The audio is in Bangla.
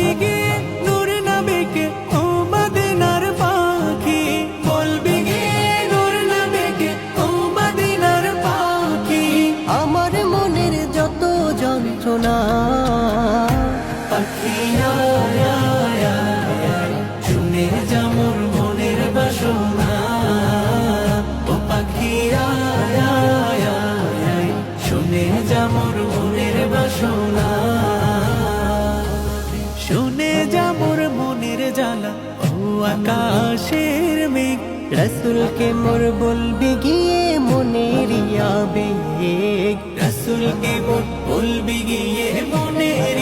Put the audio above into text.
বলবি গিয়ে নূর নবীকে ও মদিনার পাখি, বলবি গিয়ে নূর নবীকে ও মদিনার পাখি। আমার মনের যত যন্ত্রণা পাখি আয় আয় আয় আয়, শুনে যা মোর মনের বাসনা। ও পাখি আয় আয় আয় আয়, শুনে যা মোর মনের বাসনা। শুনে যা মোর মনের জ্বালা ও আকাশের মেঘ, রসুলকে মোর বলবি গিয়ে মনের আবেগ। রসুলকে মোর বলবি গিয়ে মনের